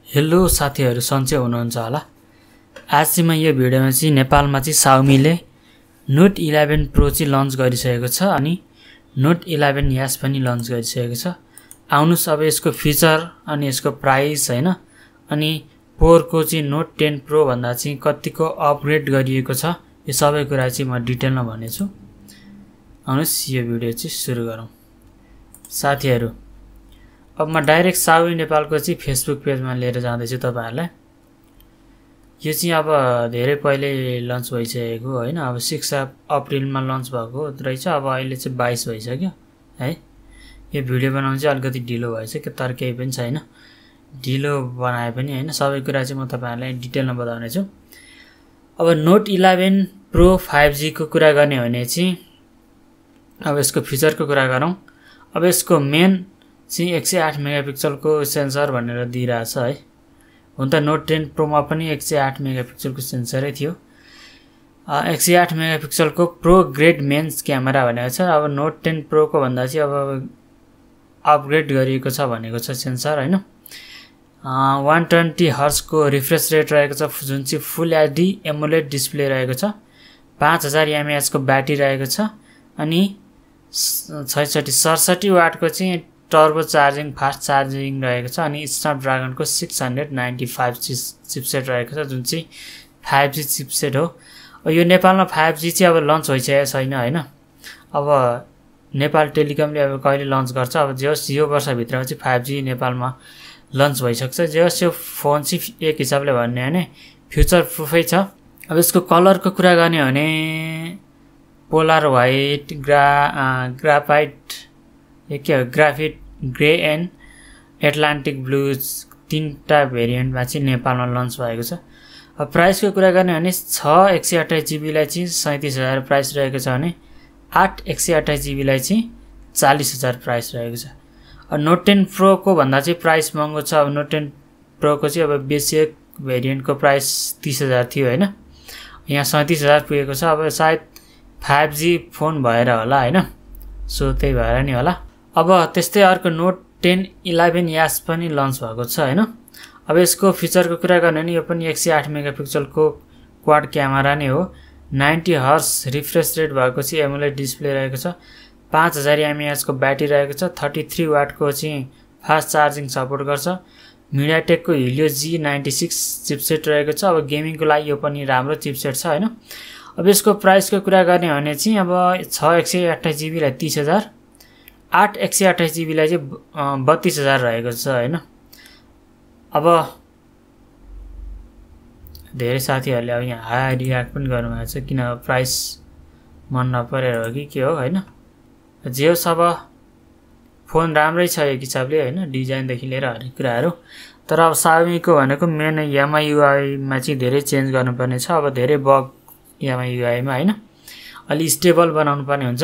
Hello साथीहरु सन्चै हुनुहुन्छ होला। आज चाहिँ म यो भिडियोमा चाहिँ नेपालमा चाहिँ Xiaomi-ले Note 11 Pro चाहिँ लन्च गरिसकेको छ अनि Note 11 यास पनि लन्च गरिसकेको छ। आउनुस् अब यसको फिचर अनि यसको प्राइस हैन अनि पोरको चाहिँ Note 10 Pro भन्दा चाहिँ कतिको अपग्रेड गरिएको छ यो सबै कुरा चाहिँ म डिटेलमा भन्नेछु। आउनुस् यो भिडियो चाहिँ सुरु गरौँ। साथीहरु अब म डाइरेक्ट Xiaomi नेपालको चाहिँ फेसबुक पेजमा लिएर जाँदैछु तपाईहरुलाई। यो चाहिँ अब धेरै पहिले लन्च भइसकेको हैन, अब 6 अप्रिलमा लन्च भएको रहेछ। अब अहिले चाहिँ 22 भइसक्यो है। यो भिडियो बनाउन चाहिँ अलिकति ढिलो भएछ के तर केही पनि छैन। ढिलो बनाए पनि हैन सबै कुरा चाहिँ म तपाईहरुलाई डिटेलमा बताउने छु। अब Note 11 Pro 5G को कुरा गर्ने भने चाहिँ अब यसको फिचरको कुरा गरौँ। अब यसको मेन चाहिँ 108 मेगापिक्सलको सेन्सर भनेर दिइराछ है। हुन त Note 10 Pro मा पनि 108 मेगापिक्सलको सेन्सरै थियो। 108 मेगापिक्सलको प्रो ग्रेड मेन्स क्यामेरा भनेको छ। अब Note 10 Pro को भन्दा चाहिँ अब अपग्रेड गरिएको छ भनेको छ सेन्सर हैन। 120 हर्ट्ज को रिफ्रेश रेट रहेको छ जुन चाहिँ फुल एचडी एमोलेड डिस्प्ले रहेको छ। 5000 mAh को ब्याट्री रहेको छ अनि 67 वाट को चाहिँ टर्बो चार्जिङ फास्ट चार्जिङ रहेको छ अनि स्न्यापड्रागन को 695 चिपसेट रहेको छ जुन चाहिँ 5G चिपसेट हो। यो नेपालमा 5G चाहिँ अब लन्च भइसकेको छैन हैन। अब नेपाल टेलिकमले अब कहिले लन्च गर्छ, अब जस यो वर्ष भित्रमा चाहिँ 5G नेपालमा लन्च भइसक्छ। जस यो फोन चाहिँ एक हिसाबले भन्ने भने फ्युचर प्रुफै छ। अब यसको कलरको कुरा गर्ने भने polar white graphite grey and Atlantic blue तीनटा भेरिएन्टमा चाहिँ नेपालमा लन्च भएको छ। अब प्राइसको कुरा गर्ने भने 6 128 GB लाई चाहिँ 37000 प्राइस रहेको छ भने 8 128 GB लाई चाहिँ 40000 प्राइस रहेको छ। अब Note 10 Pro को भन्दा चाहिँ प्राइस महँगो छ। अब Note 10 Pro को चाहिँ अब बेसिक भेरिएन्टको प्राइस 30000 थियो हैन, यहाँ 37000 पुगेको छ। अब सायद 5G फोन भएर होला हैन, सो त्यही भएर नि होला। अब त्यस्तै अर्को Note 10 11 यास पनि लन्च भएको छ हैन। अब यसको फिचरको कुरा गर्ने भने यो पनि 108 मेगापिक्सलको क्वाड क्यामेरा नै हो। 90 हर्ट्ज रिफ्रेश रेट भएको चाहिँ एमोलेड डिस्प्ले रहेको छ। 5000 mAh को ब्याट्री रहेको छ। 33 वाट को चाहिँ फास्ट चार्जिङ सपोर्ट गर्छ। MediaTek को Helio G96 चिपसेट रहेको छ। अब गेमिङको लागि यो पनि राम्रो चिपसेट छ हैन। अब यसको प्राइसको कुरा गर्ने भने चाहिँ अब 6 128 GB लाई 30000, 8 128 GB लाई चाहिँ 32000 रहेको छ हैन। अब धेरै साथीहरुले अब यहाँ हाई रियाक्ट पनि गर्नुभएको छ किन प्राइस मन नपरेर हो कि के हो हैन। जे होस् अब फोन राम्रै छ एक हिसाबले हैन, डिजाइन देखि लिएर हरेक कुराहरु। तर अब Xiaomi को भनेको मेन MIUI मा चाहिँ धेरै चेन्ज गर्नुपर्ने छ। अब धेरै बग MIUI मा हैन, अलि स्टेबल बनाउनु पर्ने हुन्छ।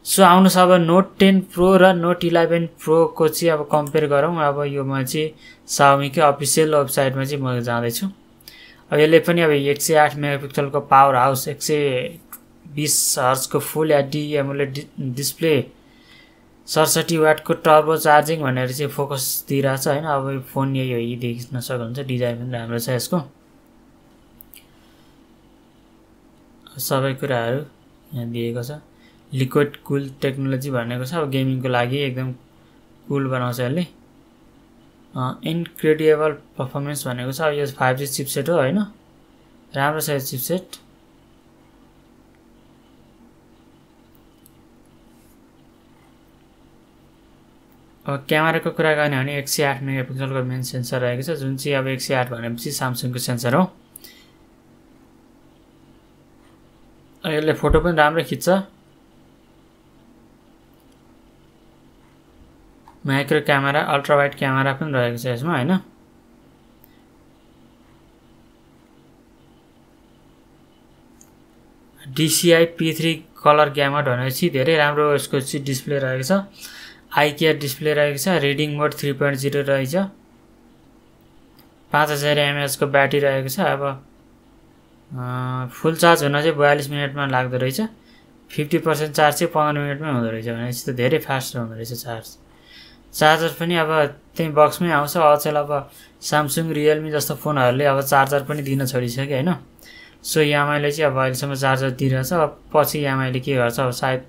सो आउनुस् अब Note 10 Pro र Note 11 Pro को चाहिँ अब कम्पेयर गरौँ। अब यो म चाहिँ Xiaomi को अफिसियल वेबसाइटमा चाहिँ म जाँदै छु। अब यसले पनि अब 108 मेगापिक्सलको पावर हाउस 120 हर्ट्ज को फुल एचडी एमोलेड डिस्प्ले 67 वाट को टर्बो चार्जिङ भनेर चाहिँ फोकस दिइराछ हैन। अब फोन यही हो, यही देख्न सक्नुहुन्छ। डिजाइन पनि राम्रो छ यसको। सबै कुराहरु यहाँ दिएको छ। लिक्विड कुल टेक्नोलोजी भनेको छ। अब गेमिङको लागि एकदम कुल बनाउँछ यसले। इन्क्रेडिबल परफर्मेन्स भनेको छ। अब यो 5G चिपसेट हो हैन, राम्रो छ यो चिपसेट। अब क्यामेराको कुरा गर्ने भने 108 मेगापिक्सलको मेन सेन्सर रहेको छ जुन चाहिँ अब 108 भनेपछि Samsung को सेन्सर हो। यसले फोटो पनि राम्रो खिच्छ। Micro camera ultra wide camera पनि रहेको छ यसमा हैन। DCI P3 कलर ग्यामट भनेपछि धेरै राम्रो यसको चाहिँ डिस्प्ले रहेको छ। आइकेयर डिस्प्ले रहेको छ। रिडिङ मोड 3.0 रहेछ। 5000 mAh को ब्याट्री रहेको छ। अब फुल चार्ज हुन चाहिँ 42 मिनेटमा लाग्दो रहेछ। 50% चार्ज चाहिँ 15 मिनेटमै हुँदो रहेछ भनेपछि त धेरै फास्ट हुँदो रहेछ चार्ज। चार्जर पनि अब त्यही बक्समै आउँछ। अचेल अब सामसुङ रियलमी जस्तो फोनहरूले अब चार्जर पनि दिन छोडिसक्यो हैन। सो एमआईले चाहिँ अब अहिलेसम्म चार्जर दिइरहेछ। अब पछि एमआईले के गर्छ अब सायद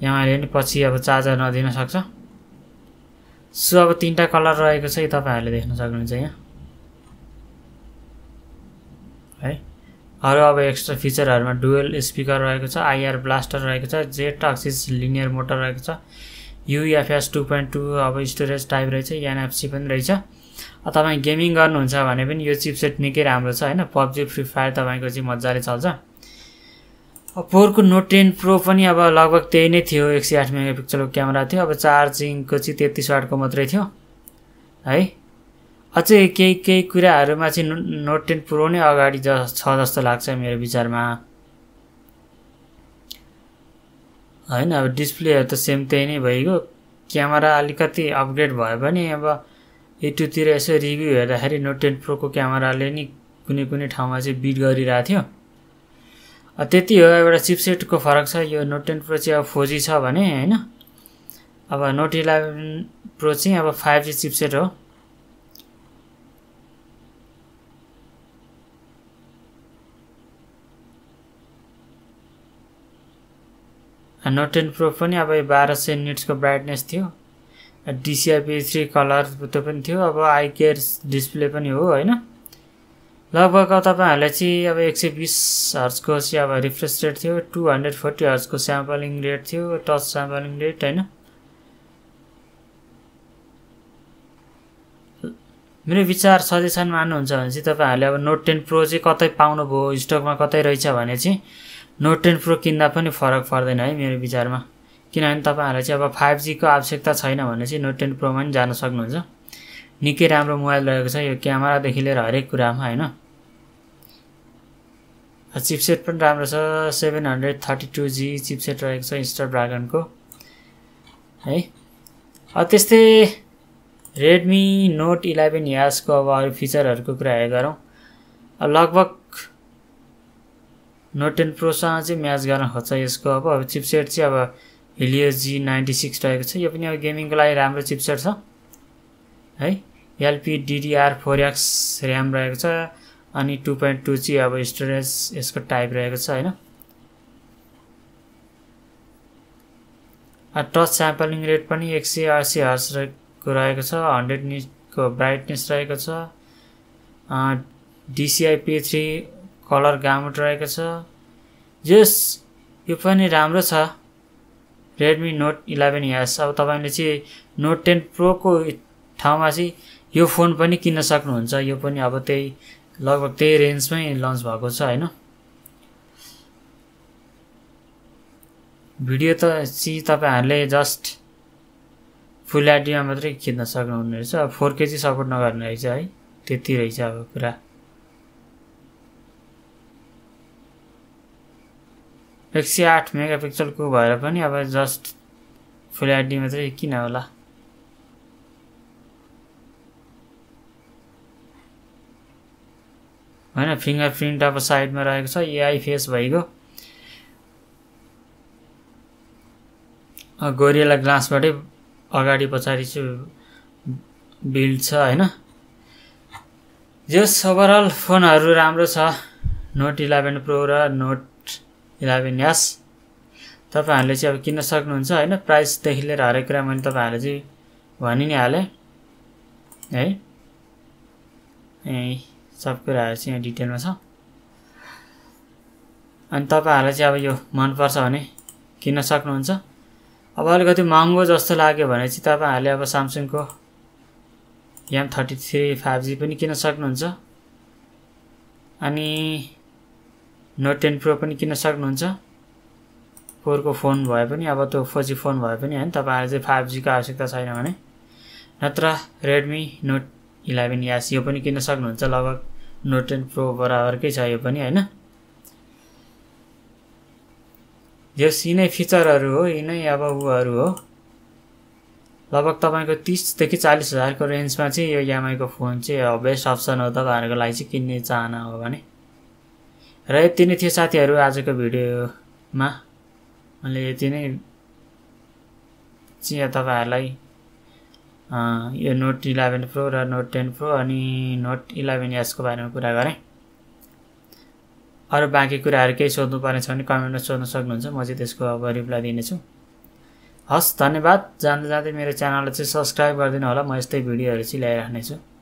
एमआईले नि पछि अब चार्जर नदिन सक्छ। सो अब 3टा कलर रहेको छ, तपाईहरुले देख्न सक्नुहुन्छ यहाँ है। अरु अब एक्स्ट्रा फिचरहरुमा डुअल स्पिकर रहेको छ, आईआर ब्लास्टर रहेको छ, जेट एक्सिस लिनियर मोटर रहेको छ, यूएफएस 2.2 अब स्टोरेज टाइप रहेछ, एनएफसी पनि रहेछ। तपाई गेमिङ गर्नुहुन्छ भने पनि यो चिपसेट निकै राम्रो छ हैन। पबजी फ्री फायर तपाईको चाहिँ मज्जाले चल्छ। अब पोरको नोट 10 प्रो पनि अब लगभग त्यही नै थियो, 108 मेगापिक्सलको क्यामेरा थियो। अब चार्जिङको चाहिँ 33 वाटको मात्रै थियो है। अझै केही कुराहरुमा चाहिँ नोट 10 प्रो नै अगाडि छ जस्तो लाग्छ मेरो विचारमा हैन। अब डिस्प्लेहरु त सेम त्यही नै भइगयो, क्यामेरा अलिकति अपग्रेड भयो भने अब युट्युबतिर यसो रिभ्यु हेर्दाखेरि नोट 10 प्रो को क्यामेराले नि कुनै ठाउँमा चाहिँ बिट गरिरहेको थियो। त्यति हो, एउटा चिपसेटको फरक छ। यो नोट 10 प्रो चाहिँ अब 4G छ भने हैन। अब नोट 11 प्रो चाहिँ अब 5G चिपसेट हो। नोट 10 प्रो पनि अब 1200 निट्सको ब्राइटनेस थियो, DCI-P3 कलर त्यो पनि थियो। अब आई केयर डिस्प्ले पनि हो हैन। लगभग तपाईहरुलाई चाहिँ अब 120 हर्ट्जको चाहिँ अब रिफ्रेश रेट थियो, 240 हर्ट्जको स्याम्पलिङ रेट थियो, टच स्याम्पलिङ रेट हैन। मेरो विचार सजेसन मान्नुहुन्छ भने चाहिँ तपाईहरुले अब नोट 10 प्रो चाहिँ कतै पाउनु भयो, स्टकमा कतै रहेछ भने चाहिँ नोट 10 प्रो किन्दा पनि फरक पर्दैन है मेरो विचारमा। किनभने तपाईहरुलाई चाहिँ अब 5G को आवश्यकता छैन भने चाहिँ नोट 10 प्रोमा पनि जान सक्नुहुन्छ। निकै राम्रो मोबाइल रहेको छ, यो क्यामेरा देखि लिएर हरेक कुरामा हैन। चिपसेट पनि राम्रो छ, 732G चिपसेट रहेको छ स्नैपड्रैगनको है। त्यस्तै रेडमी नोट 11S को अब अरु फिचरहरुको कुरा गरौँ। लगभग नोट 10 प्रो सँग चाहिँ म्याच गर्न खोज्छ यसको। अब चिपसेट चाहिँ अब Helios G96 रहेको छ। यो पनि अब गेमिङको लागि राम्रो चिपसेट छ है। LPDDR4X र्याम रहेको छ अनि 2.2 चाहिँ अब स्टोरेज यसको टाइप रहेको छ हैन। टच स्याम्पलिङ रेट पनि 180 हर्ट्ज को रहेको छ, 100 निट को ब्राइटनेस रहेको छ, DCI-P3 कलर गामुट रहेको छ। यो पनि राम्रो छ रेडमी नोट 11S। अब तपाईले चाहिँ नोट 10 प्रो को ठाउँमा चाहिँ यो फोन पनि किन्न सक्नुहुन्छ। यो पनि अब त्यही लगभग त्यही रेन्जमै लन्च भएको छ हैन। भिडियो त चाहिँ तपाईहरुले जस्ट फुल एचडीमा मात्रै खिच्न सक्नुहुने रहेछ। अब 4K चाहिँ सपोर्ट नगर्ने रहेछ है, त्यति रहेछ अब कुरा। एक 108 मेगापिक्सलको भएर पनि अब जस्ट फुल एचडी मात्रै किन होला। हैन, फिंगरप्रिन्ट अब साइडमा रहेको छ, एआई फेस भइगयो। गोरिल्ला ग्लासबाटै अगाडि पछाडि चाहिँ बिल्ड छ हैन। जस ओभरअल फोनहरु राम्रो छ नोट 11 प्रो र नोट 11S। तपाईहरुले चाहिँ अब किन्न सक्नुहुन्छ हैन। प्राइस देखि लिएर हरेक कुरा मैले तपाईहरुले चाहिँ भनि नै हाले है। सब कुराहरु चाहिँ यहाँ डिटेलमा छ। अनि तपाईहरुलाई चाहिँ अब यो मन पर्छ भने किन्न सक्नुहुन्छ। अब अलिकति महँगो जस्तो लाग्यो भने चाहिँ तपाईहरुले अब सामसङको M33 5G पनि किन्न सक्नुहुन्छ। अनि नोट 10 प्रो पनि किन्न सक्नुहुन्छ। 4 को फोन भए पनि अब त्यो 4G फोन भए पनि हैन, तपाईहरुले चाहिँ 5G को आवश्यकता छैन भने नत्र रेडमी नोट 11S यो पनि किन्न सक्नुहुन्छ। लगभग नोट 10 प्रो बराबरकै छ यो पनि हैन। यो यिनै फिचरहरु हो, यिनै अब उहरु हो। लगभग तपाईको 30 देखि 40 हजार को रेन्जमा चाहिँ यो एमआई को फोन चाहिँ बेस्ट अप्सन हो तपाईहरुको लागि चाहिँ किन्ने चाहना हो भने। र यति नै थियो साथीहरु आजको भिडियोमा। मैले यति नै चाहिँ तपाईहरुलाई यो नोट 11 प्रो र नोट 10 प्रो अनि नोट 11s को बारेमा कुरा गरेँ। अरु बाँकी कुराहरू केही सोध्नु पर्ने छ भने कमेन्टमा सोध्न सक्नुहुन्छ, म चाहिँ त्यसको अब रिप्लाई दिनेछु। हस्, धन्यवाद। जाँदै जाँदै मेरो च्यानललाई चाहिँ सब्स्क्राइब गरिदिनु होला, म यस्तै भिडियोहरू चाहिँ ल्याइराख्नेछु।